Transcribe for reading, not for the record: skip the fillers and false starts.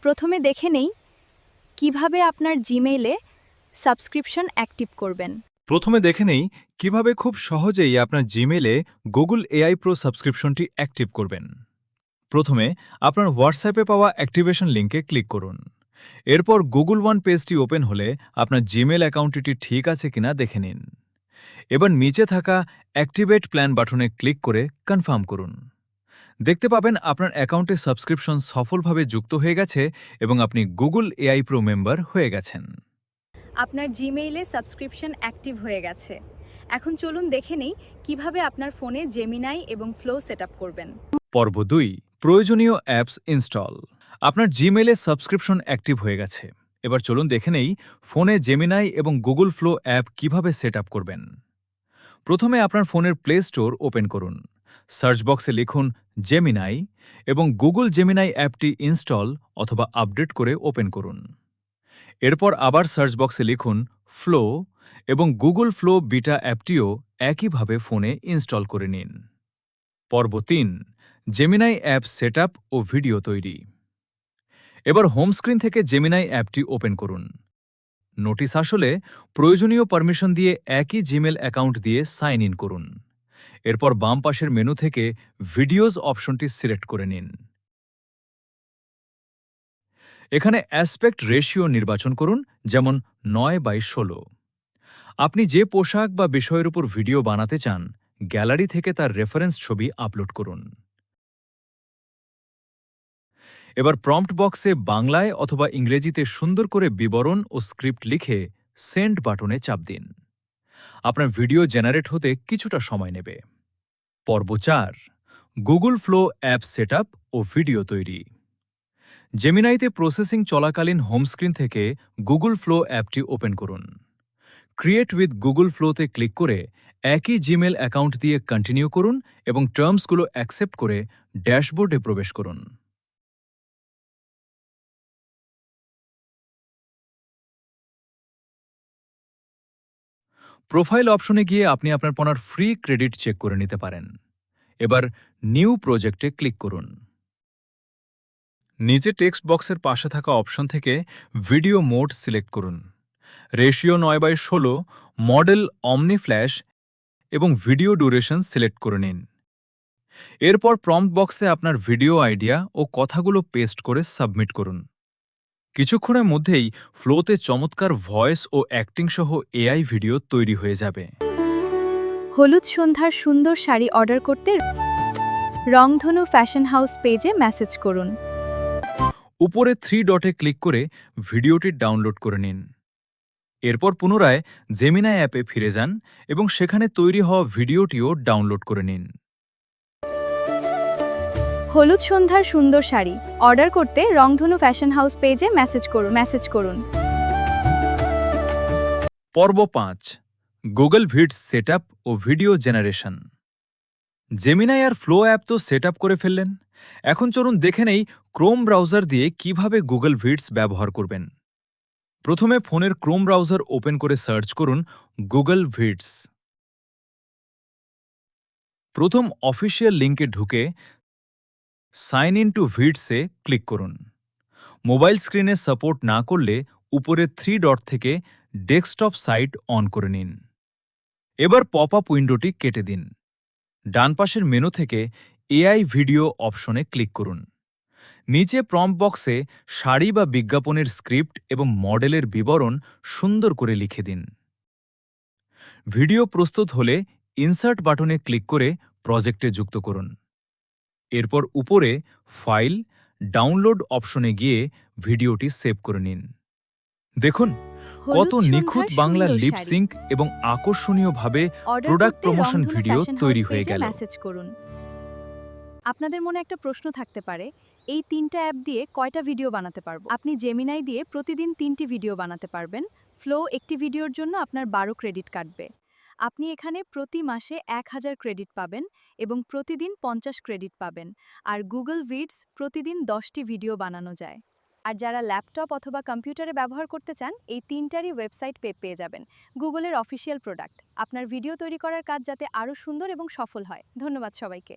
প্রথমে দেখে নেই কিভাবে আপনার জিমেইলে সাবস্ক্রিপশন অ্যাক্টিভ করবেন। প্রথমে দেখে নেই কিভাবে খুব সহজেই আপনার জিমেলে গুগল এআই প্রো সাবস্ক্রিপশনটি অ্যাক্টিভ করবেন। প্রথমে আপনার হোয়াটসঅ্যাপে পাওয়া অ্যাক্টিভেশন লিঙ্কে ক্লিক করুন। এরপর গুগল ওয়ান পেজটি ওপেন হলে আপনার জিমেল অ্যাকাউন্টটি ঠিক আছে কিনা দেখে নিন। এবার নিচে থাকা অ্যাক্টিভেট প্ল্যান বাটনে ক্লিক করে কনফার্ম করুন। দেখতে পাবেন আপনার অ্যাকাউন্টে সাবস্ক্রিপশন সফলভাবে যুক্ত হয়ে গেছে এবং আপনি গুগল এআই প্রো মেম্বার হয়ে গেছেন। আপনার জিমেইলে সাবস্ক্রিপশন অ্যাক্টিভ হয়ে গেছে। এখন চলুন দেখে নেই কিভাবে আপনার ফোনে জেমিনাই এবং ফ্লো সেটআপ করবেন। পর্ব ২, প্রয়োজনীয় অ্যাপস ইনস্টল। আপনার জিমেইলে সাবস্ক্রিপশন অ্যাক্টিভ হয়ে গেছে। এবার চলুন দেখে নেই ফোনে জেমিনাই এবং গুগল ফ্লো অ্যাপ কিভাবে সেট আপ করবেন। প্রথমে আপনার ফোনের প্লে স্টোর ওপেন করুন। সার্চ বক্সে লিখুন জেমিনাই এবং গুগল জেমিনাই অ্যাপটি ইনস্টল অথবা আপডেট করে ওপেন করুন। এরপর আবার সার্চ বক্সে লিখুন ফ্লো এবং গুগল ফ্লো বিটা অ্যাপটিও একইভাবে ফোনে ইনস্টল করে নিন। পর্ব ৩, জেমিনাই অ্যাপ সেটআপ ও ভিডিও তৈরি। এবার হোম স্ক্রিন থেকে জেমিনাই অ্যাপটি ওপেন করুন। নোটিস আসলে প্রয়োজনীয় পারমিশন দিয়ে একই জিমেল অ্যাকাউন্ট দিয়ে সাইন ইন করুন। এরপর বাম পাশের মেনু থেকে ভিডিওজ অপশনটি সিলেক্ট করে নিন। এখানে অ্যাসপেক্ট রেশিও নির্বাচন করুন, যেমন 9:16। আপনি যে পোশাক বা বিষয়ের উপর ভিডিও বানাতে চান, গ্যালারি থেকে তার রেফারেন্স ছবি আপলোড করুন। এবার প্রম্পট বক্সে বাংলায় অথবা ইংরেজিতে সুন্দর করে বিবরণ ও স্ক্রিপ্ট লিখে সেন্ড বাটনে চাপ দিন। আপনার ভিডিও জেনারেট হতে কিছুটা সময় নেবে। পর্ব ৪, গুগল ফ্লো অ্যাপ সেটআপ ও ভিডিও তৈরি। জেমিনাইতে প্রসেসিং চলাকালীন হোম স্ক্রিন থেকে গুগল ফ্লো অ্যাপটি ওপেন করুন। ক্রিয়েট উইথ গুগল ফ্লোতে ক্লিক করে একই জিমেল অ্যাকাউন্ট দিয়ে কন্টিনিউ করুন এবং টার্মসগুলো অ্যাকসেপ্ট করে ড্যাশবোর্ডে প্রবেশ করুন। প্রোফাইল অপশনে গিয়ে আপনি আপনার পনার ফ্রি ক্রেডিট চেক করে নিতে পারেন। এবার নিউ প্রজেক্টে ক্লিক করুন। নিচে টেক্সট বক্সের পাশে থাকা অপশন থেকে ভিডিও মোড সিলেক্ট করুন। রেশিও 9:16, মডেল অমনি ফ্ল্যাশ এবং ভিডিও ডিউরেশন সিলেক্ট করে নিন। এরপর প্রম্পট বক্সে আপনার ভিডিও আইডিয়া ও কথাগুলো পেস্ট করে সাবমিট করুন। কিছুক্ষণের মধ্যেই ফ্লোতে চমৎকার ভয়েস ও অ্যাক্টিং সহ এআই ভিডিও তৈরি হয়ে যাবে। হলুদ সন্ধ্যার সুন্দর শাড়ি অর্ডার করতে রংধনু ফ্যাশন হাউস পেজে মেসেজ করুন। উপরে 3 ডটে ক্লিক করে ভিডিওটি ডাউনলোড করে নিন। এরপর পুনরায় জেমিনাই অ্যাপে ফিরে যান এবং সেখানে তৈরি হওয়া ভিডিওটিও ডাউনলোড করে নিন। হলুদ সন্ধ্যার সুন্দর শাড়ি অর্ডার করতে রংধনু ফ্যাশন হাউস পেজে মেসেজ করুন। পর্ব ৫, গুগল ভিডস সেটআপ ও ভিডিও জেনারেশন। জেমিনাই আর ফ্লো অ্যাপ তো সেটআপ করে ফেললেন। এখন চলুন দেখে নেই ক্রোম ব্রাউজার দিয়ে কিভাবে গুগল ভিডস ব্যবহার করবেন। প্রথমে ফোনের ক্রোম ব্রাউজার ওপেন করে সার্চ করুন গুগল ভিডস। প্রথম অফিসিয়াল লিঙ্কে ঢুকে সাইন ইন টু ভিডসে ক্লিক করুন। মোবাইল স্ক্রিনে সাপোর্ট না করলে উপরে 3 ডট থেকে ডেস্কটপ সাইট অন করে নিন। এবার পপ আপ উইন্ডোটি কেটে দিন। ডান পাশের মেনু থেকে এআই ভিডিও অপশনে ক্লিক করুন। নিচে প্রম্পট বক্সে শাড়ি বা বিজ্ঞাপনের স্ক্রিপ্ট এবং মডেলের বিবরণ সুন্দর করে লিখে দিন। ভিডিও প্রস্তুত হলে ইনসার্ট বাটনে ক্লিক করে প্রজেক্টে যুক্ত করুন। এরপর উপরে ফাইল, ডাউনলোড অপশনে গিয়ে ভিডিওটি সেভ করে নিন। দেখুন কত নিখুঁত বাংলা লিপ সিঙ্ক এবং আকর্ষণীয়ভাবে প্রোডাক্ট প্রমোশন ভিডিও তৈরি হয়ে গেল। মেসেজ করুন। আপনাদের মনে একটা প্রশ্ন থাকতে পারে, এই 3টা অ্যাপ দিয়ে কয়টা ভিডিও বানাতে পারবো? আপনি জেমিনাই দিয়ে প্রতিদিন 3টি ভিডিও বানাতে পারবেন। ফ্লো একটি ভিডিওর জন্য আপনার 12 ক্রেডিট কাটবে। আপনি এখানে প্রতি মাসে 1000 ক্রেডিট পাবেন এবং প্রতিদিন 50 ক্রেডিট পাবেন। আর গুগল ভিডস প্রতিদিন 10টি ভিডিও বানানো যায়। আর যারা ল্যাপটপ অথবা কম্পিউটারে ব্যবহার করতে চান, এই 3টারই ওয়েবসাইট পেয়ে যাবেন। গুগলের অফিসিয়াল প্রোডাক্ট। আপনার ভিডিও তৈরি করার কাজ যাতে আরও সুন্দর এবং সফল হয়। ধন্যবাদ সবাইকে।